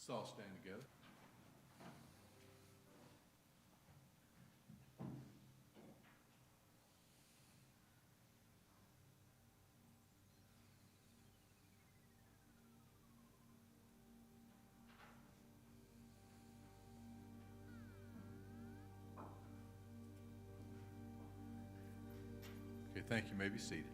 Let's all stand together. Okay, thank you. You may be seated.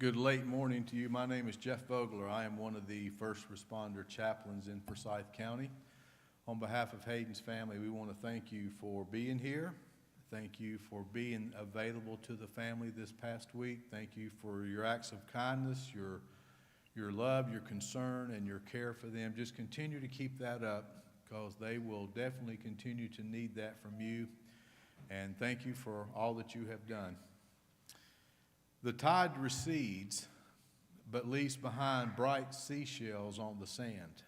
Good late morning to you. My name is Jeff Vogler. I am one of the first responder chaplains in Forsyth County. On behalf of Hayden's family, we want to thank you for being here. Thank you for being available to the family this past week. Thank you for your acts of kindness, your love, your concern, and your care for them. Just continue to keep that up because they will definitely continue to need that from you. and thank you for all that you have done. The tide recedes, but leaves behind bright seashells on the sand.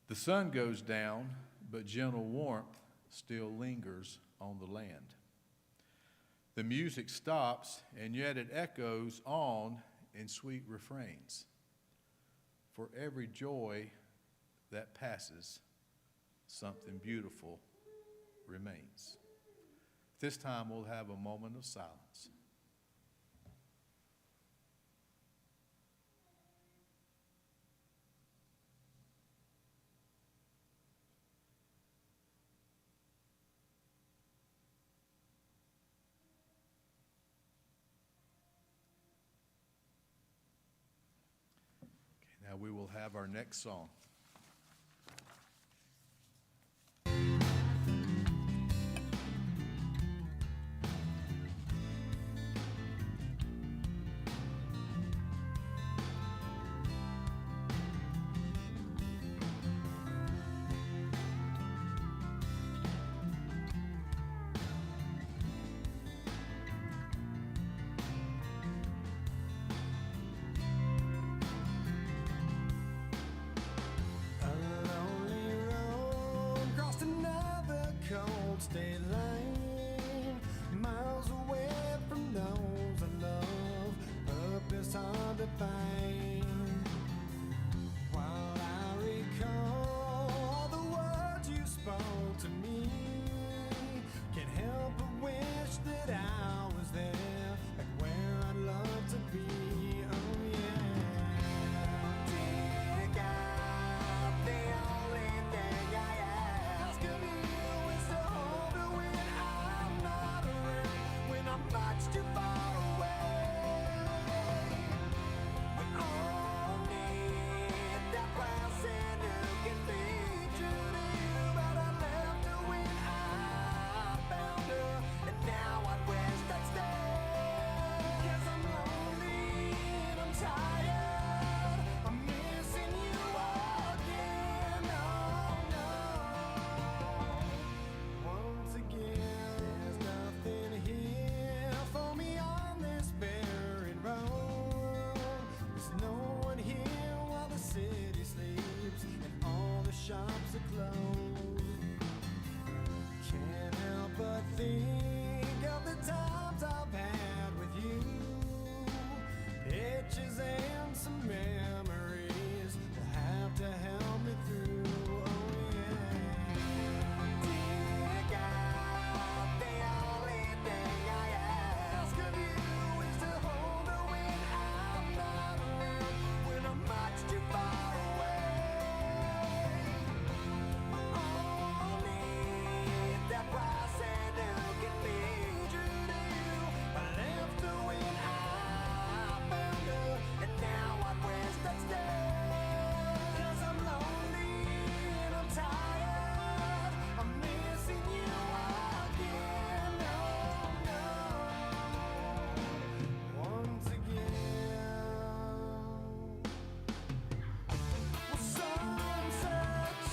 The sun goes down, but gentle warmth still lingers on the land. The music stops, and yet it echoes on in sweet refrains. For every joy that passes, something beautiful remains. This time we'll have a moment of silence. Now we will have our next song. State line, miles away from those I love, purpose hard to find. While I recall all the words you spoke to me, can't help but wish that I was there, like where I'd love to be. Oh yeah. Dear God, the only thing I ask of you is to hold me when I'm not around, when I'm much too far away. We all need that person who can be true to you, but I left her when I found her, and now I wish I'd stay. 'Cause I'm lonely and I'm tired, I'm missing you again. Oh no. Once again, there's nothing here for me on this barren road. There's no one here while the city sleeps and all the shops are closed. Can't help but think of the times I've had with you, pictures and some memories will have to help me through. Oh yeah. Dear God, the only thing I ask of you is to hold her when I'm not around, when I'm much too far away. We all need that person who can be true to you. I left her when I found her, and now I wish I'd stay. 'Cause I'm lonely and I'm tired, I'm missing you again. Oh no. Once again. Well, some search,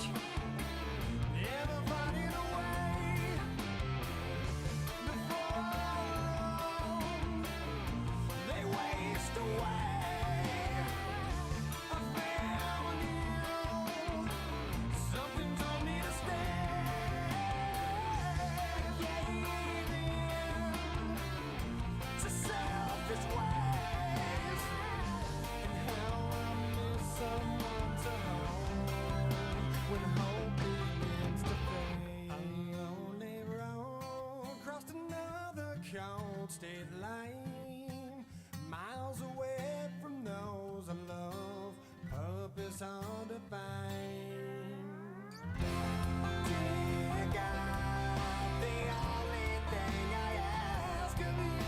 never finding a way. Before long, they waste away. I found you, something told me to stay. Gave in to selfish ways, and how I miss someone to hold when hope begins to fade. A lonely road crossed another cold state line, miles away from those I love, purpose hard to find. Dear God, the only thing I ask of you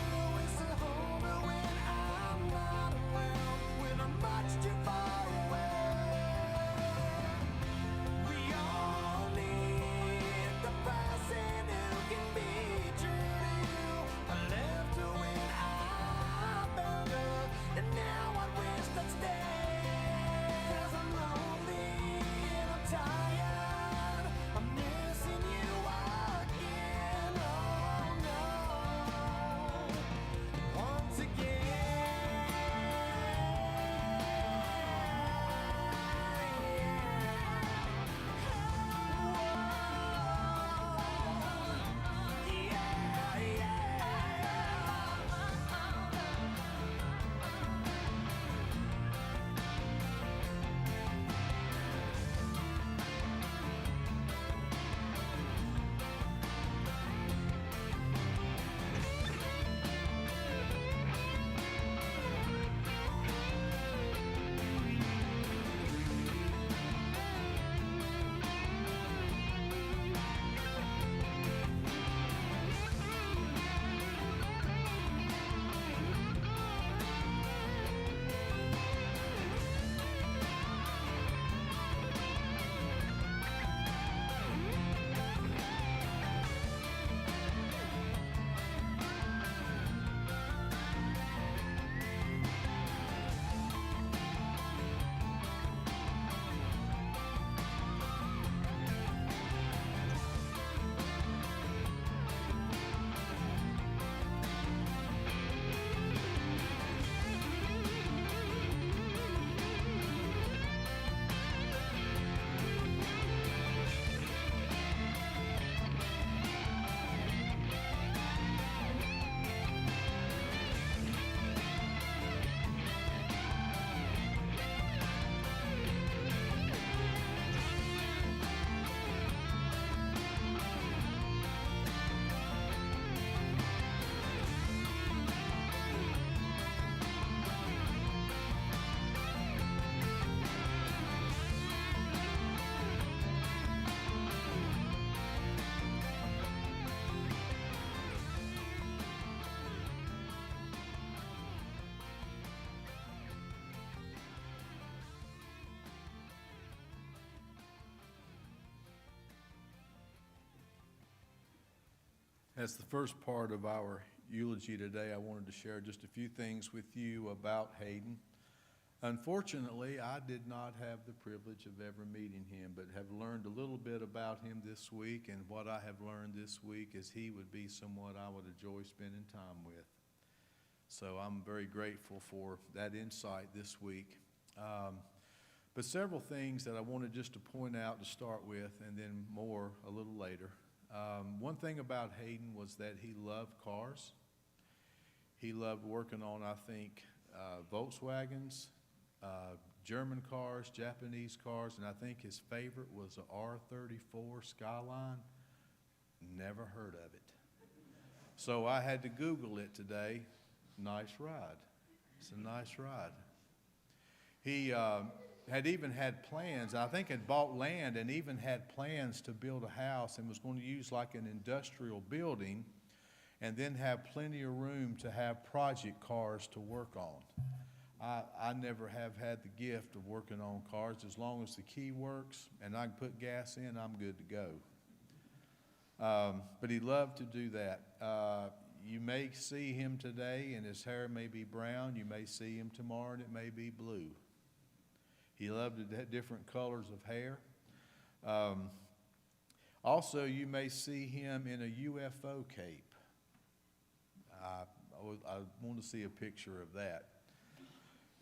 is to hold me when I'm not around, when I'm much too far away. We all need the person who can be true to you. I left her when I found her, and now I wish I'd stay. 'Cause I'm lonely As the first part of our eulogy today, I wanted to share just a few things with you about Hayden. Unfortunately, I did not have the privilege of ever meeting him, but have learned a little bit about him this week, and what I have learned this week is he would be someone I would enjoy spending time with. So I'm very grateful for that insight this week. But several things that I wanted just to point out to start with, and then more a little later. One thing about Hayden was that he loved cars. He loved working on, I think, Volkswagens, German cars, Japanese cars, and I think his favorite was a R34 Skyline. Never heard of it. So I had to Google it today. Nice ride. It's a nice ride. He had even had plans, I think had bought land and even had plans to build a house, and was going to use like an industrial building and then have plenty of room to have project cars to work on. I never have had the gift of working on cars. As long as the key works and I can put gas in, I'm good to go. But he loved to do that. You may see him today and his hair may be brown. You may see him tomorrow and it may be blue. He loved different colors of hair. Also, you may see him in a UFO cape. I want to see a picture of that.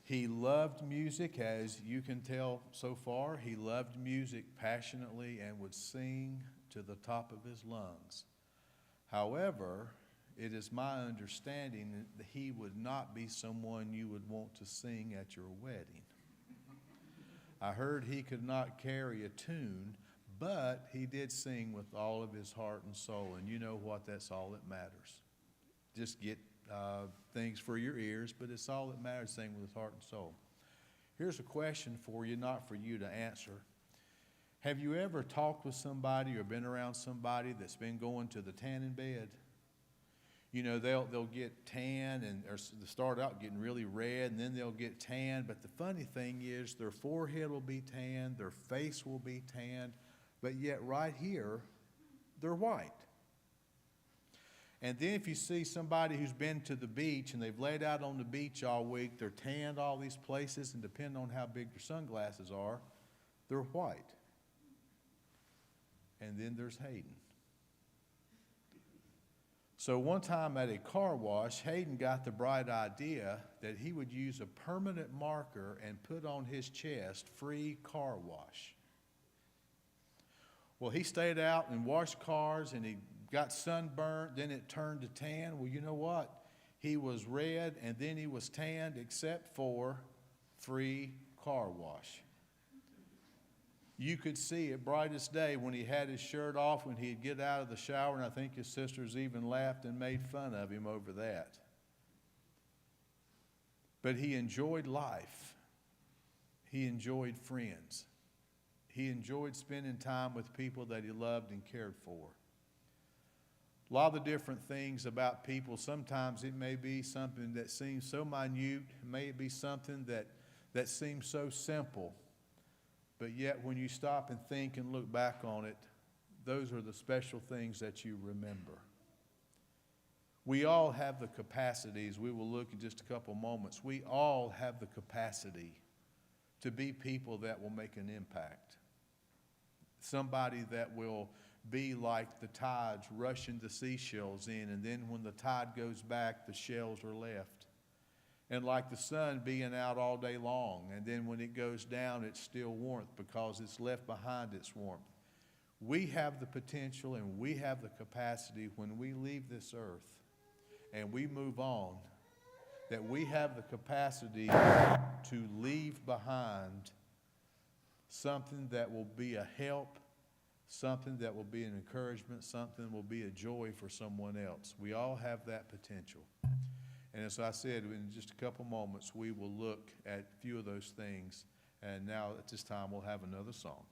He loved music, as you can tell so far. He loved music passionately and would sing to the top of his lungs. However, it is my understanding that he would not be someone you would want to sing at your wedding. I heard he could not carry a tune, but he did sing with all of his heart and soul, and you know what? That's all that matters. Just get things for your ears, but it's all that matters, sing with his heart and soul. Here's a question for you, not for you to answer. Have you ever talked with somebody or been around somebody that's been going to the tanning bed? You know, they'll get tan and or they start out getting really red, and then they'll get tan. But the funny thing is their forehead will be tanned, their face will be tanned, but yet right here, they're white. And then if you see somebody who's been to the beach and they've laid out on the beach all week, they're tanned all these places, and depending on how big their sunglasses are, they're white. And then there's Hayden. So one time at a car wash, Hayden got the bright idea that he would use a permanent marker and put on his chest, "Free car wash." Well, he stayed out and washed cars, and he got sunburnt, then it turned to tan. Well, you know what? He was red and then he was tanned, except for free car wash. You could see it bright as day when he had his shirt off, when he'd get out of the shower, and I think his sisters even laughed and made fun of him over that. But he enjoyed life. He enjoyed friends. He enjoyed spending time with people that he loved and cared for. A lot of the different things about people, sometimes it may be something that seems so minute, it may be something that seems so simple, but yet when you stop and think and look back on it, those are the special things that you remember. We all have the capacities. We will look in just a couple moments. We all have the capacity to be people that will make an impact. Somebody that will be like the tides rushing the seashells in, and then when the tide goes back, the shells are left. And like the sun being out all day long, and then when it goes down, it's still warmth because it's left behind its warmth. We have the potential and we have the capacity when we leave this earth and we move on, that we have the capacity to leave behind something that will be a help, something that will be an encouragement, something that will be a joy for someone else. We all have that potential. And as I said, in just a couple moments, we will look at a few of those things. And now at this time, we'll have another song.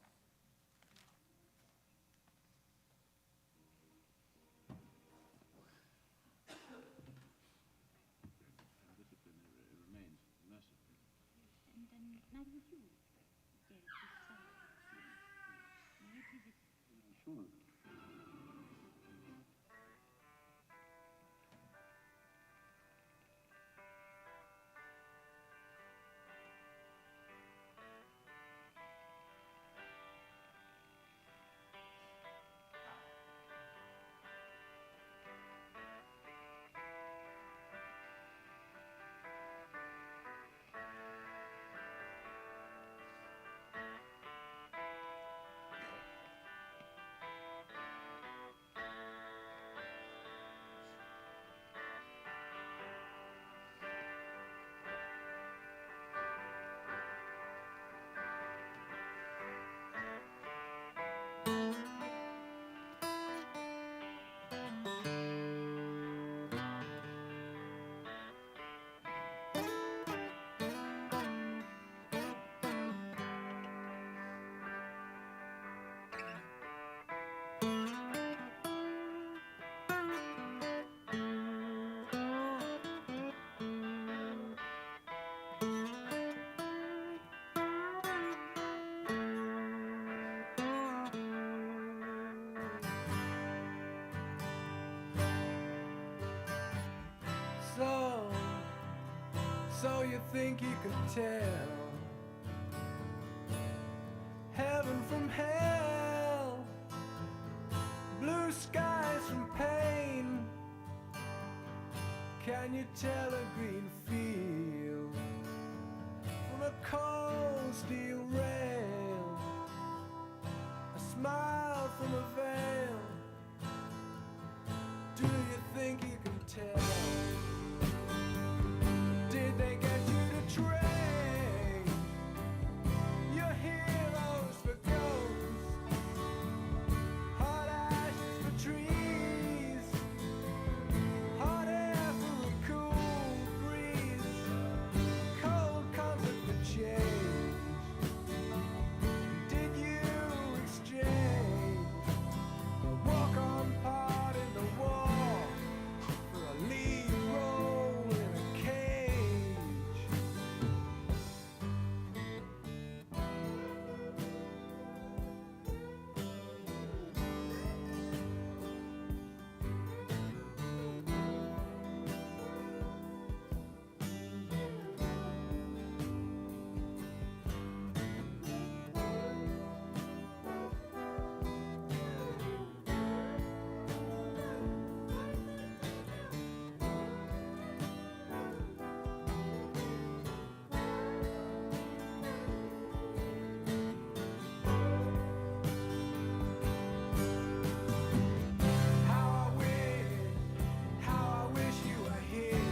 So you think you can tell heaven from hell, blue skies from pain? Can you tell a green field from a cold steel rail, a smile from a veil? Do you think you can tell? Did they get you to trade your heroes for ghosts, hot ashes for trees, hot air for a cool breeze, cold comfort for change? Did you exchange the walk-on part in the wall for a lead role in a cage? How I wish you were here.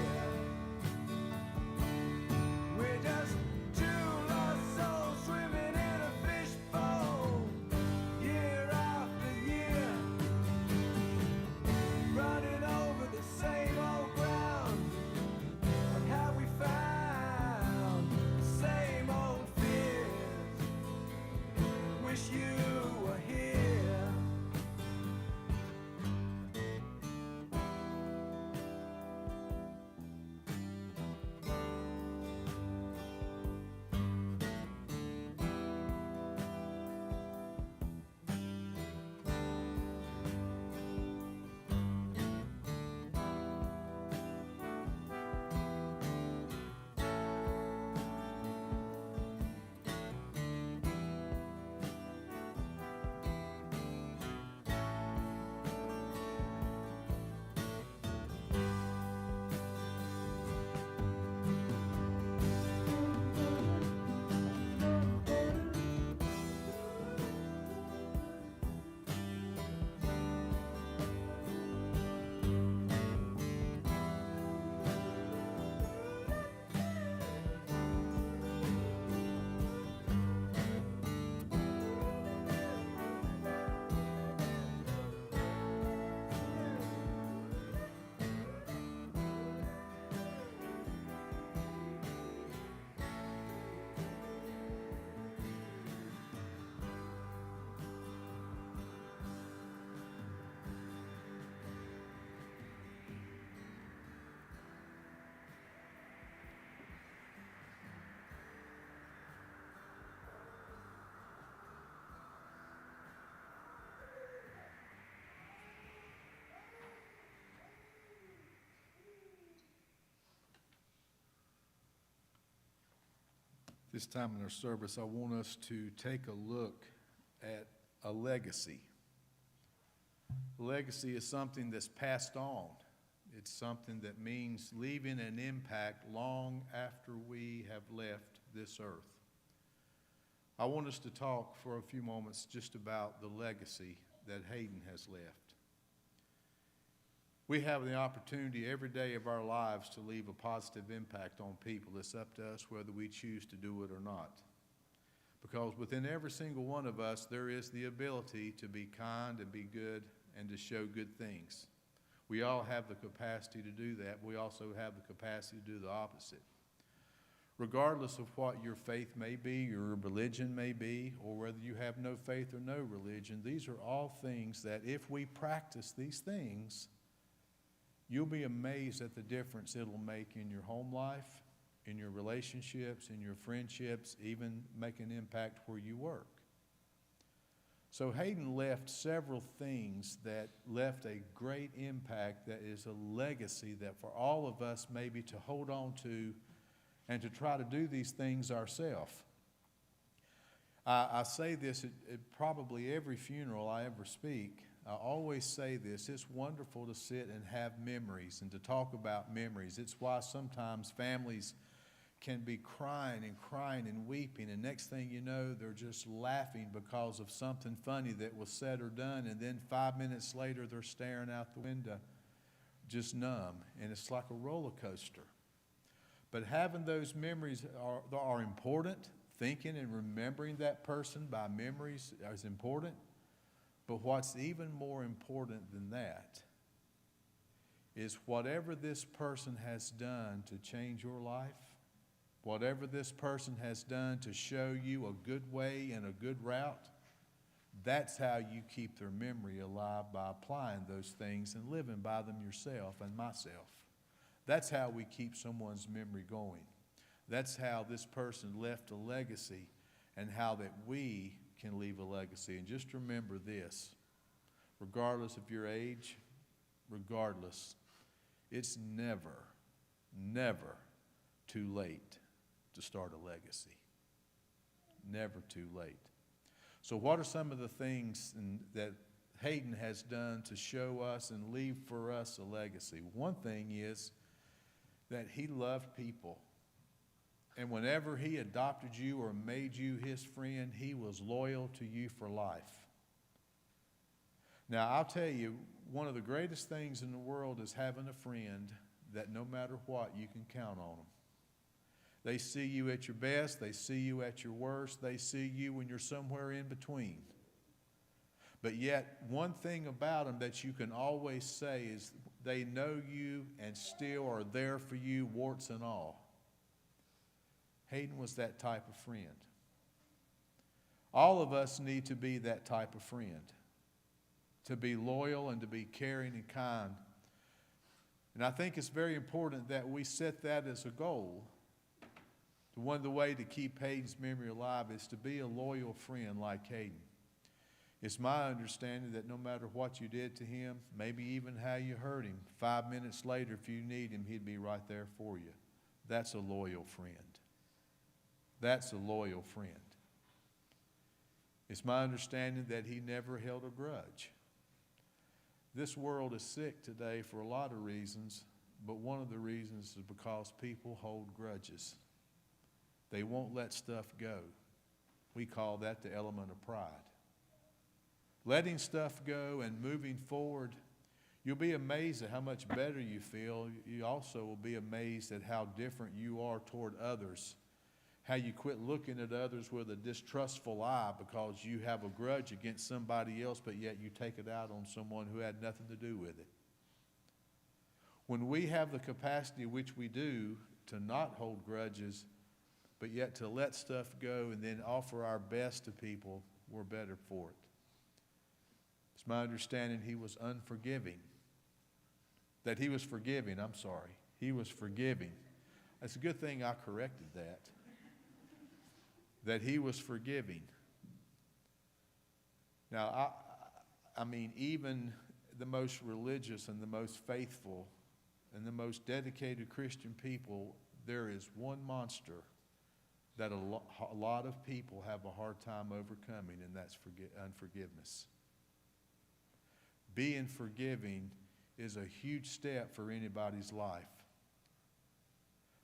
We're just two lost souls swimming in a fishbowl, year after year, running over the same old ground. But have we found the same old fears? Wish you were here. This time in our service, I want us to take a look at a legacy. Legacy is something that's passed on. It's something that means leaving an impact long after we have left this earth. I want us to talk for a few moments just about the legacy that Hayden has left. We have the opportunity every day of our lives to leave a positive impact on people. It's up to us whether we choose to do it or not. Because within every single one of us, there is the ability to be kind and be good and to show good things. We all have the capacity to do that. We also have the capacity to do the opposite. Regardless of what your faith may be, your religion may be, or whether you have no faith or no religion, these are all things that if we practice these things, you'll be amazed at the difference it'll make in your home life, in your relationships, in your friendships, even make an impact where you work. So Hayden left several things that left a great impact that is a legacy that for all of us maybe to hold on to and to try to do these things ourselves. I say this at probably every funeral I ever speak. I always say this: it's wonderful to sit and have memories and to talk about memories. It's why sometimes families can be crying and weeping, and next thing you know, they're just laughing because of something funny that was said or done, and then 5 minutes later, they're staring out the window, just numb, and it's like a roller coaster. But having those memories are important. Thinking and remembering that person by memories is important. But what's even more important than that is whatever this person has done to change your life, whatever this person has done to show you a good way and a good route, that's how you keep their memory alive, by applying those things and living by them yourself and myself. That's how we keep someone's memory going. That's how this person left a legacy, and how that we can leave a legacy. And just remember this: regardless of your age, regardless, it's never, never too late to start a legacy. Never too late. So what are some of the things that Hayden has done to show us and leave for us a legacy? One thing is that he loved people. And whenever he adopted you or made you his friend, he was loyal to you for life. Now, I'll tell you, one of the greatest things in the world is having a friend that no matter what, you can count on them. They see you at your best. They see you at your worst. They see you when you're somewhere in between. But yet, one thing about them that you can always say is they know you and still are there for you, warts and all. Hayden was that type of friend. All of us need to be that type of friend, to be loyal and to be caring and kind. And I think it's very important that we set that as a goal. One of the ways to keep Hayden's memory alive is to be a loyal friend like Hayden. It's my understanding that no matter what you did to him, maybe even how you hurt him, 5 minutes later, if you need him, he'd be right there for you. That's a loyal friend. That's a loyal friend. It's my understanding that he never held a grudge. This world is sick today for a lot of reasons, but one of the reasons is because people hold grudges. They won't let stuff go. We call that the element of pride. Letting stuff go and moving forward, you'll be amazed at how much better you feel. You also will be amazed at how different you are toward others. How you quit looking at others with a distrustful eye because you have a grudge against somebody else, but yet you take it out on someone who had nothing to do with it. When we have the capacity, which we do, to not hold grudges, but yet to let stuff go and then offer our best to people, we're better for it. It's my understanding he was unforgiving. He was forgiving. He was forgiving. It's a good thing I corrected that. That he was forgiving. Now, I mean, even the most religious and the most faithful and the most dedicated Christian people, there is one monster that a lot of people have a hard time overcoming, and that's unforgiveness. Being forgiving is a huge step for anybody's life.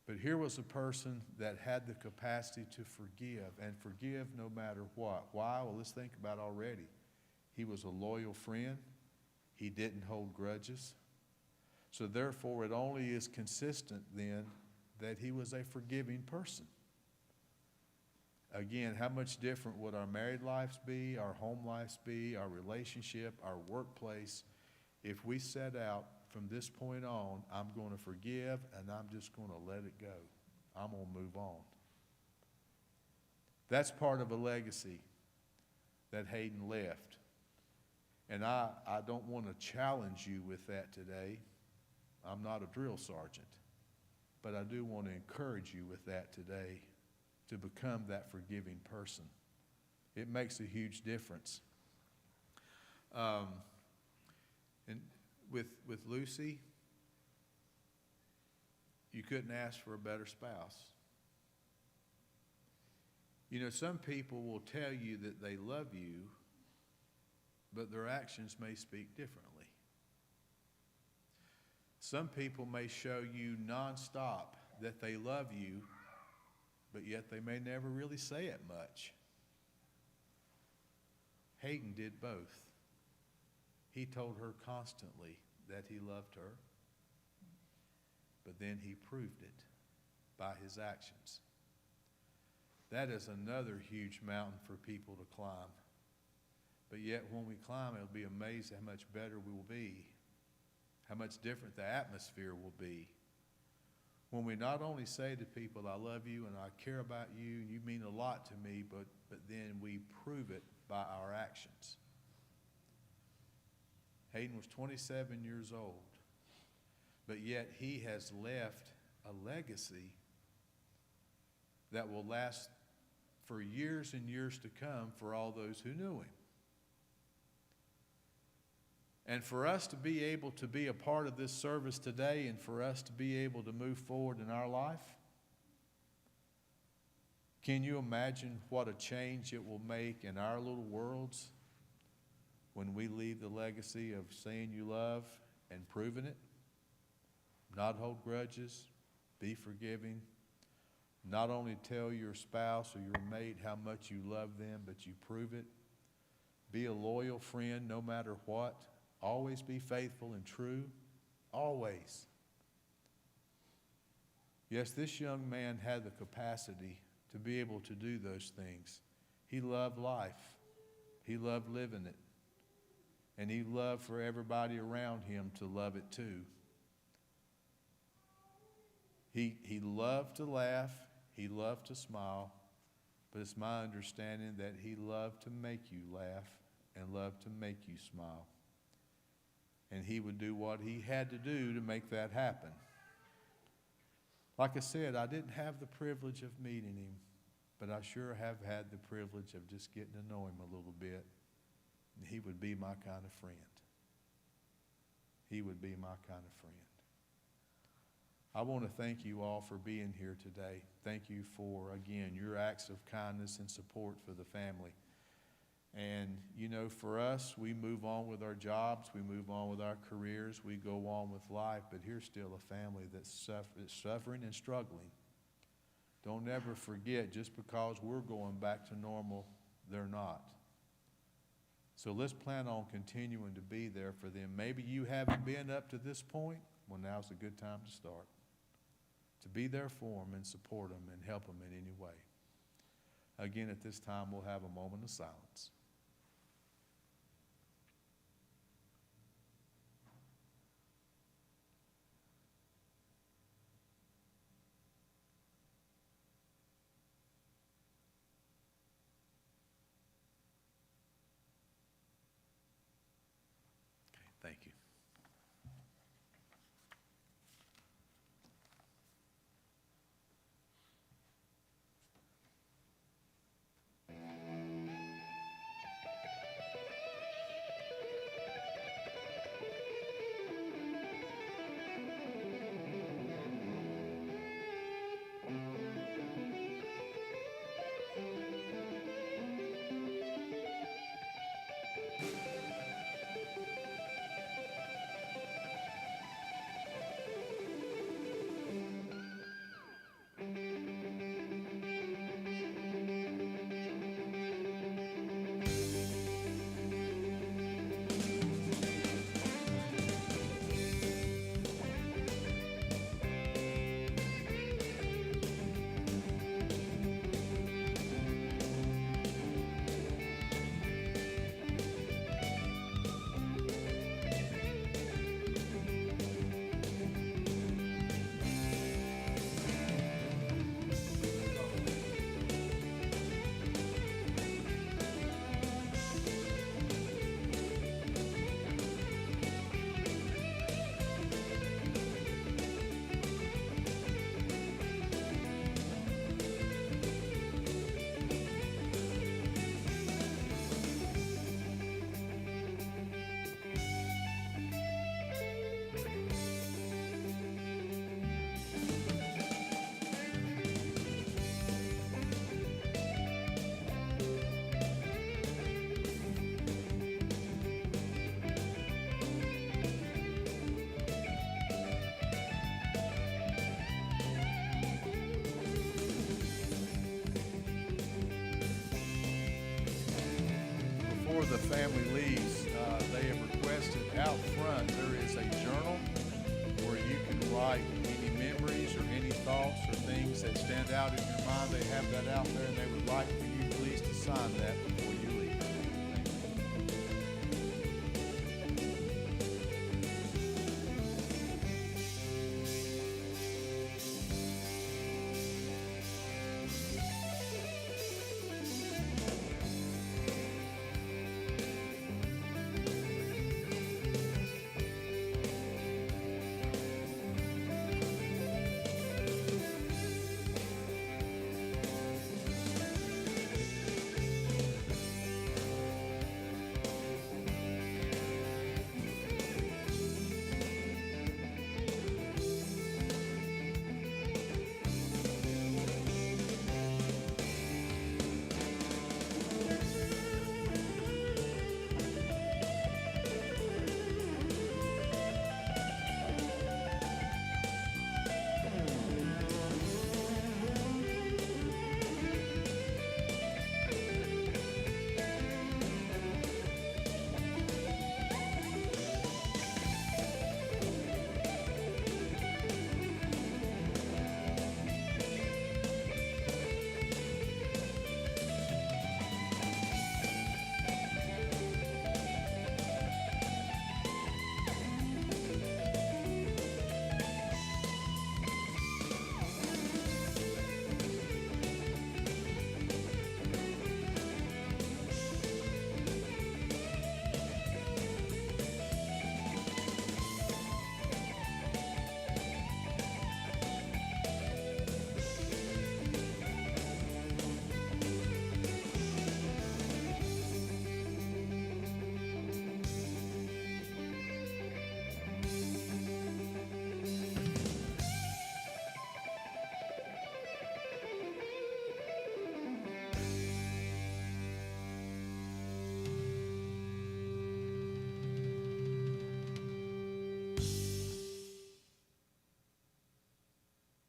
But here was a person that had the capacity to forgive, and forgive no matter what. Why? Well, let's think about it already. He was a loyal friend. He didn't hold grudges. So therefore, it only is consistent then that he was a forgiving person. Again, how much different would our married lives be, our home lives be, our relationship, our workplace, if we set out from this point on, I'm going to forgive and I'm just going to let it go. I'm going to move on. That's part of a legacy that Hayden left. And I don't want to challenge you with that today. I'm not a drill sergeant. But I do want to encourage you with that today, to become that forgiving person. It makes a huge difference. And with Lucy, you couldn't ask for a better spouse. You know, some people will tell you that they love you, but their actions may speak differently. Some people may show you nonstop that they love you, but yet they may never really say it much. Hayden did both. He told her constantly that he loved her, but then he proved it by his actions. That is another huge mountain for people to climb. But yet when we climb, it'll be amazing how much better we will be, how much different the atmosphere will be. When we not only say to people, I love you and I care about you and you mean a lot to me, but then we prove it by our actions. Hayden was 27 years old, but yet he has left a legacy that will last for years and years to come for all those who knew him. And for us to be able to be a part of this service today and for us to be able to move forward in our life, can you imagine what a change it will make in our little worlds when we leave the legacy of saying you love and proving it? Not hold grudges, be forgiving, not only tell your spouse or your mate how much you love them, but you prove it. Be a loyal friend no matter what. Always be faithful and true. Always. Yes, this young man had the capacity to be able to do those things. He loved life. He loved living it. And he loved for everybody around him to love it too. He loved to laugh. He loved to smile. But it's my understanding that he loved to make you laugh and loved to make you smile. And he would do what he had to do to make that happen. Like I said, I didn't have the privilege of meeting him, but I sure have had the privilege of just getting to know him a little bit. And he would be my kind of friend. He would be my kind of friend. I want to thank you all for being here today. Thank you for, again, your acts of kindness and support for the family. And, you know, for us, we move on with our jobs, we move on with our careers, we go on with life, but here's still a family that's suffering and struggling. Don't ever forget, just because we're going back to normal, they're not. So let's plan on continuing to be there for them. Maybe you haven't been up to this point. Well, now's a good time to start. To be there for them and support them and help them in any way. Again, at this time, we'll have a moment of silence. Thank you. the family leaves, they have requested out front, there is a journal where you can write any memories or any thoughts or things that stand out in your mind. They have that out there, and they would like for you please to sign that